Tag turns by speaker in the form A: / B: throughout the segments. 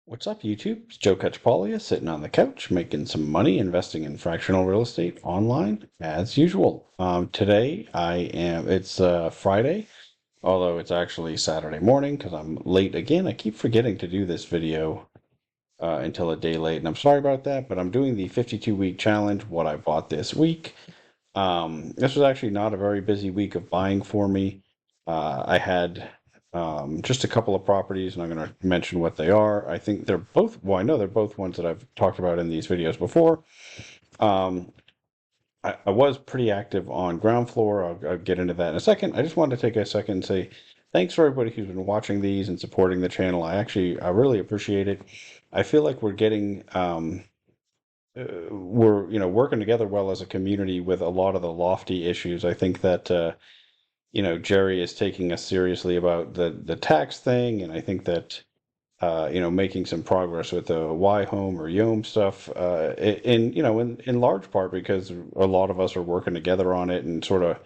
A: What's up, YouTube? It's Joe Cacciapaglia sitting on the couch making some money investing in fractional real estate online as usual. Today it's Friday, although it's actually Saturday morning because I'm late again. I keep forgetting to do this video until a day late, and I'm sorry about that, but I'm doing the 52-week challenge, what I bought this week. This was actually not a very busy week of buying for me. I had just a couple of properties, and I'm going to mention what they are. I think they're both, well, I know they're both ones that I've talked about in these videos before. Um, I was pretty active on ground floor. I'll get into that in a second. I just wanted to take a second and say thanks for everybody who's been watching these and supporting the channel. I really appreciate it. I feel like we're working together well as a community with a lot of the lofty issues. I think that Jerry is taking us seriously about the tax thing, and I think that making some progress with the Y home or Yom stuff, in large part because a lot of us are working together on it and sort of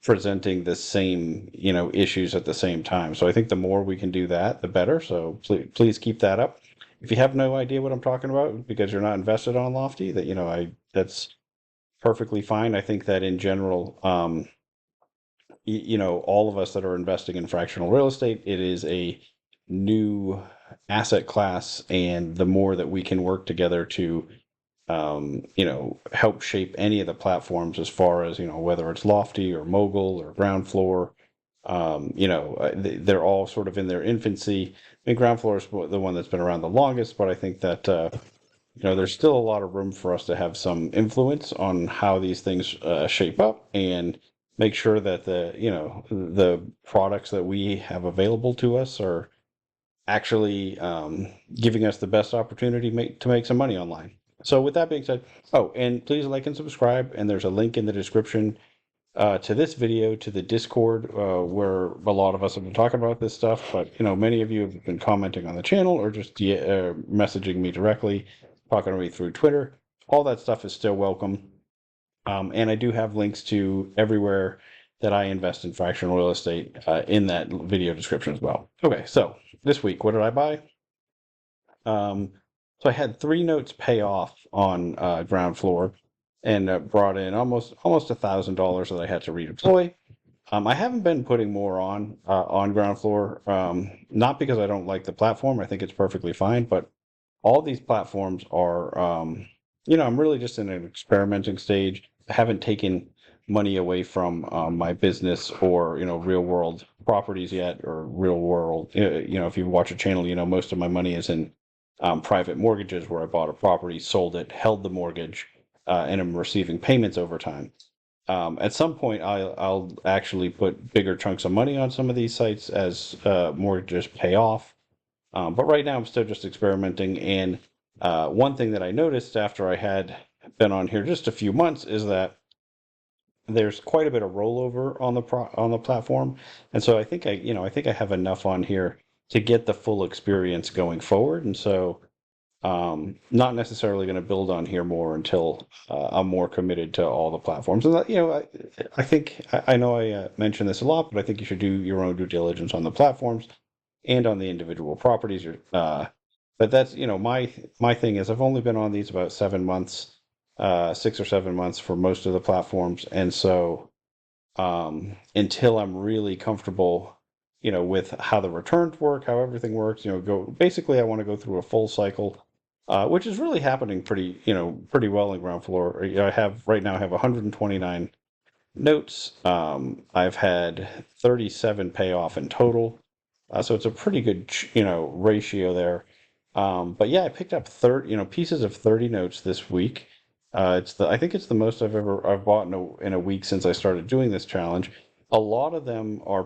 A: presenting the same issues at the same time. So I think the more we can do that, the better. So please keep that up. If you have no idea what I'm talking about because you're not invested on Lofty, that's perfectly fine. I think that in general, all of us that are investing in fractional real estate, it is a new asset class, and the more that we can work together to help shape any of the platforms as far as, whether it's Lofty or Mogul or Ground Floor, they're all sort of in their infancy. I mean, Ground Floor is the one that's been around the longest, but I think that, there's still a lot of room for us to have some influence on how these things shape up and make sure that the products that we have available to us are actually giving us the best opportunity to make some money online. So with that being said, oh, and please like and subscribe, and there's a link in the description to this video to the Discord where a lot of us have been talking about this stuff, but many of you have been commenting on the channel or just messaging me directly, talking to me through Twitter. All that stuff is still welcome. And I do have links to everywhere that I invest in fractional real estate in that video description as well. Okay, so this week, what did I buy? So I had 3 notes pay off on ground floor, and brought in almost $1,000 that I had to redeploy. I haven't been putting more on ground floor, not because I don't like the platform. I think it's perfectly fine, but all these platforms are, I'm really just in an experimenting stage. I haven't taken money away from my business or real world properties yet, or real world. If you watch a channel, most of my money is in private mortgages where I bought a property, sold it, held the mortgage, and am receiving payments over time. At some point, I'll actually put bigger chunks of money on some of these sites as mortgages pay off. But right now, I'm still just experimenting. And one thing that I noticed after I had been on here just a few months is that there's quite a bit of rollover on the platform, and so I think I have enough on here to get the full experience going forward. And so, not necessarily going to build on here more until I'm more committed to all the platforms. And I think I know I mention this a lot, but I think you should do your own due diligence on the platforms and on the individual properties. But that's my thing is I've only been on these about 7 months, 6 or 7 months for most of the platforms, and so until I'm really comfortable, with how the returns work, how everything works, I want to go through a full cycle, which is really happening pretty well in ground floor. I have 129 notes. I've had 37 payoff in total. So it's a pretty good, ratio there. But yeah, I picked up 30, pieces of 30 notes this week. I think it's the most I've bought in a week since I started doing this challenge. A lot of them are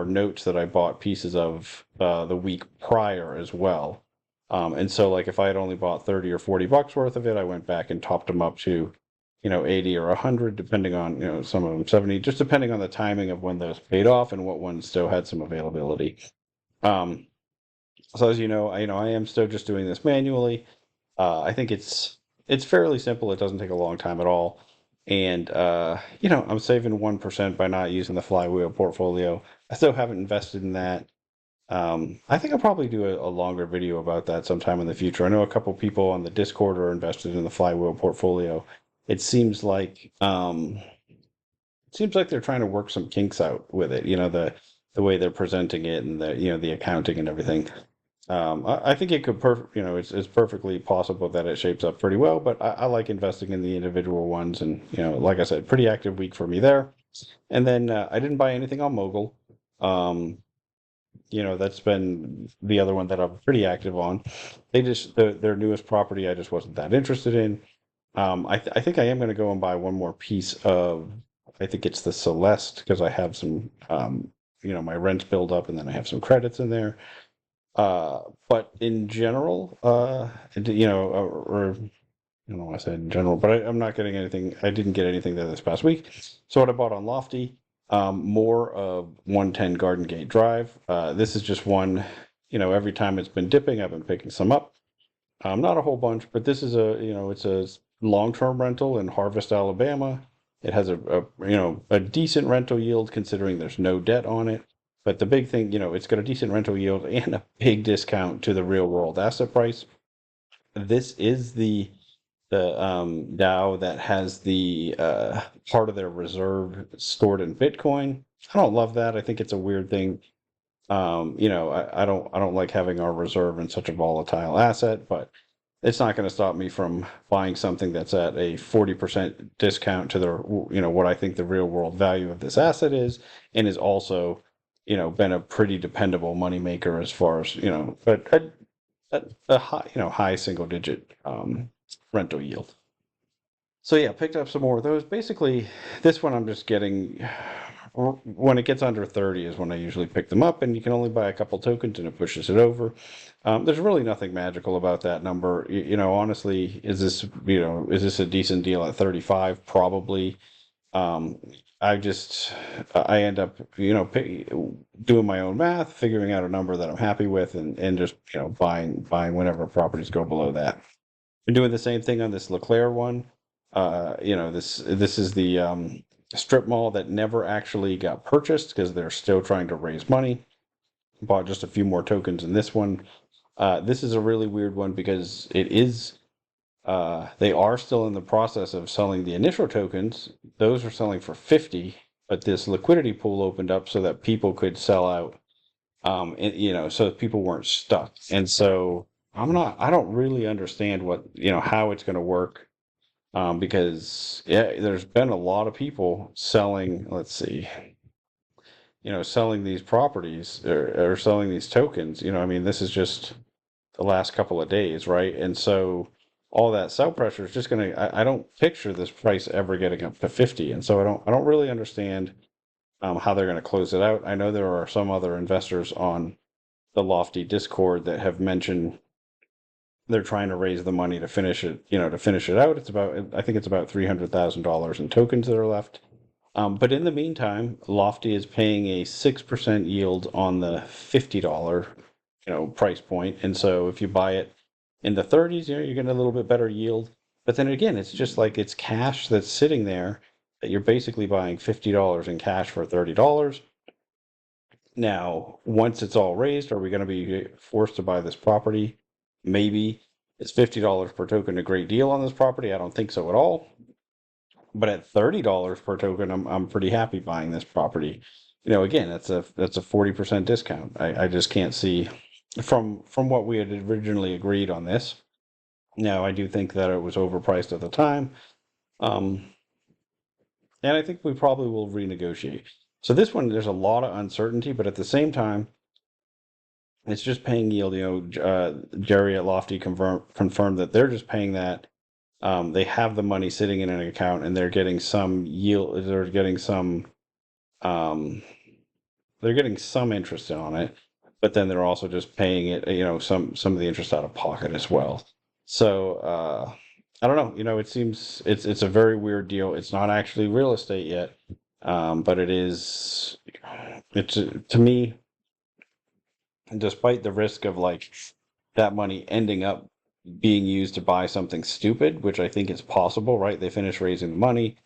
A: notes that I bought pieces of the week prior as well. And so like if I had only bought 30 or $40 worth of it, I went back and topped them up to 80 or 100, depending on, some of them 70, just depending on the timing of when those paid off and what ones still had some availability. Um, so as I am still just doing this manually. I think it's fairly simple. It doesn't take a long time at all. And, I'm saving 1% by not using the flywheel portfolio. I still haven't invested in that. I think I'll probably do a longer video about that sometime in the future. I know a couple people on the Discord are invested in the Flywheel portfolio. It seems like they're trying to work some kinks out with it. The way they're presenting it and the accounting and everything. I think it could it's perfectly possible that it shapes up pretty well. But I like investing in the individual ones, and like I said, pretty active week for me there. And then I didn't buy anything on Mogul. Um, that's been the other one that I'm pretty active on. Their newest property I just wasn't that interested in. I think I am going to go and buy one more piece of, I think it's the Celeste, because I have some, my rent's build up and then I have some credits in there. But in general, or I don't know why I said in general, but I'm not getting anything. I didn't get anything there this past week. So what I bought on Lofty, more of 110 Garden Gate Drive. This is just one, every time it's been dipping, I've been picking some up. Not a whole bunch, but this is it's a long-term rental in Harvest, Alabama. It has a decent rental yield considering there's no debt on it. But the big thing, it's got a decent rental yield and a big discount to the real world asset price. This is the DAO that has the part of their reserve stored in Bitcoin. I don't love that. I think it's a weird thing. I don't like having our reserve in such a volatile asset, but it's not going to stop me from buying something that's at a 40% discount to what I think the real world value of this asset is, and is also, been a pretty dependable moneymaker as far as, but a high, high single digit rental yield. So yeah, picked up some more of those. Basically, this one I'm just getting when it gets under 30 is when I usually pick them up, and you can only buy a couple tokens and it pushes it over. There's really nothing magical about that number. Honestly, is this a decent deal at 35? Probably. Um, I end up, doing my own math, figuring out a number that I'm happy with, and just, buying whenever properties go below that. Been doing the same thing on this LeClaire one. This is the strip mall that never actually got purchased because they're still trying to raise money. Bought just a few more tokens in this one. This is a really weird one because they are still in the process of selling the initial tokens. Those are selling for 50, but this liquidity pool opened up so that people could sell out. So that people weren't stuck. And so I don't really understand how it's going to work. Because yeah, there's been a lot of people selling, let's see, selling these properties or selling these tokens. I mean, this is just the last couple of days, right? And so all that sell pressure is just going to, I don't picture this price ever getting up to 50. And so I don't really understand how they're going to close it out. I know there are some other investors on the Lofty Discord that have mentioned they're trying to raise the money to finish it, out. I think it's about $300,000 in tokens that are left. But in the meantime, Lofty is paying a 6% yield on the $50, price point. And so if you buy it in the 30s, you're getting a little bit better yield. But then again, it's just like it's cash that's sitting there that you're basically buying $50 in cash for $30. Now, once it's all raised, are we going to be forced to buy this property? Maybe. Is $50 per token a great deal on this property? I don't think so at all. But at $30 per token, I'm pretty happy buying this property. Again, that's a 40% discount. I just can't see from what we had originally agreed on this. Now, I do think that it was overpriced at the time. And I think we probably will renegotiate. So this one, there's a lot of uncertainty, but at the same time, it's just paying yield. Jerry at Lofty confirmed that they're just paying that. They have the money sitting in an account, and they're getting some yield. Um, they're getting some interest on it, but then they're also just paying it. Some of the interest out of pocket as well. So I don't know. It seems it's a very weird deal. It's not actually real estate yet, but it is. It's to me, despite the risk of like that money ending up being used to buy something stupid, which I think is possible, right? They finish raising the money.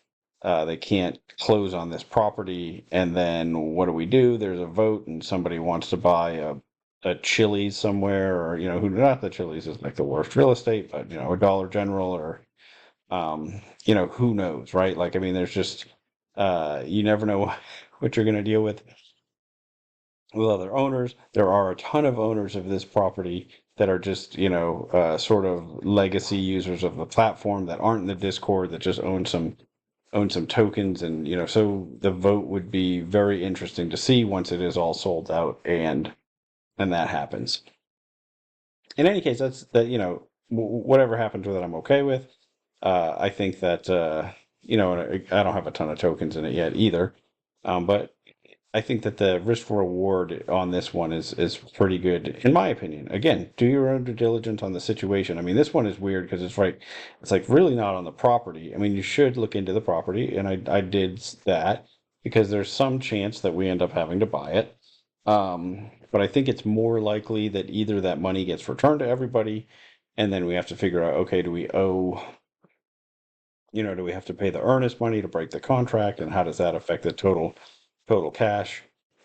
A: They can't close on this property. And then what do we do? There's a vote and somebody wants to buy a a Chili's somewhere, or who, not that Chili's is like the worst real estate, but a Dollar General, or who knows, right? Like, I mean, there's just you never know what you're going to deal with other owners. There are a ton of owners of this property that are just, sort of legacy users of the platform that aren't in the Discord, that just own some tokens, and so the vote would be very interesting to see once it is all sold out, and that happens. In any case, that's that. Whatever happens with it, I'm okay with. I think that I don't have a ton of tokens in it yet either, but I think that the risk reward on this one is pretty good, in my opinion. Again, do your own due diligence on the situation. I mean, this one is weird because it's right. It's like really not on the property. I mean, you should look into the property, and I did that because there's some chance that we end up having to buy it. But I think it's more likely that either that money gets returned to everybody, and then we have to figure out, okay, do we owe, do we have to pay the earnest money to break the contract, and how does that affect the total cash?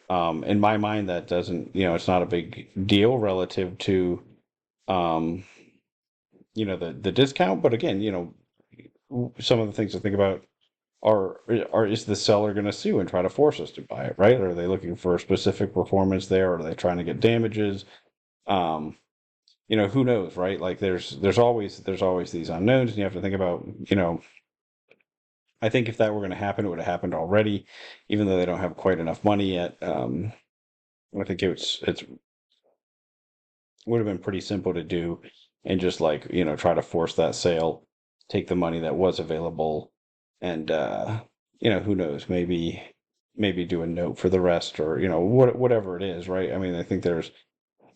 A: In my mind, that doesn't, it's not a big deal relative to, um, the discount. But again, some of the things to think about are is the seller going to sue and try to force us to buy it, right? Are they looking for a specific performance there? Or are they trying to get damages? Um, who knows, right? Like there's always these unknowns, and you have to think about, I think if that were going to happen, it would have happened already, even though they don't have quite enough money yet. I think it's would have been pretty simple to do, and just like try to force that sale, take the money that was available, and who knows, maybe do a note for the rest, or whatever it is, right? I mean, I think there's,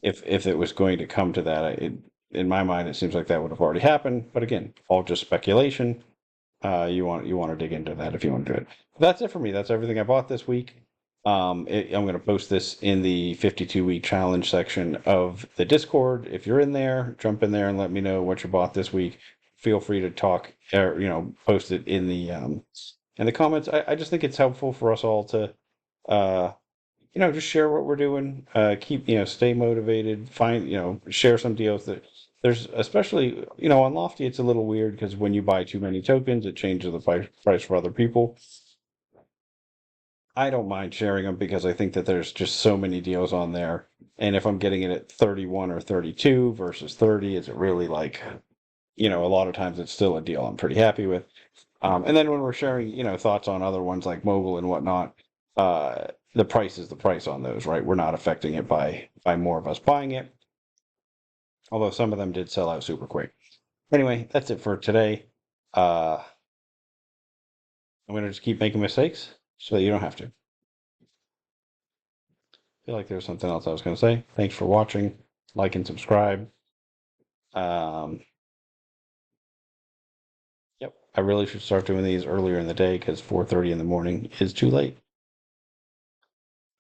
A: if it was going to come to that, in my mind it seems like that would have already happened, but again, all just speculation. You want to dig into that if you want to do it. That's it for me. That's everything I bought this week. I'm going to post this in the 52-week challenge section of the Discord. If you're in there, jump in there and let me know what you bought this week. Feel free to talk, or post it in the comments. I just think it's helpful for us all to uh, just share what we're doing. Keep, stay motivated. Find, share some deals that there's, especially, on Lofty, it's a little weird because when you buy too many tokens, it changes the price for other people. I don't mind sharing them because I think that there's just so many deals on there. And if I'm getting it at 31 or 32 versus 30, is it really like, a lot of times it's still a deal I'm pretty happy with. And then when we're sharing, thoughts on other ones like mobile and whatnot, the price is the price on those, right? We're not affecting it by more of us buying it, although some of them did sell out super quick. Anyway, that's it for today. I'm gonna just keep making mistakes so that you don't have to. Feel like there's something else I was gonna say. Thanks for watching. Like and subscribe. Um, yep, I really should start doing these earlier in the day because 4:30 in the morning is too late.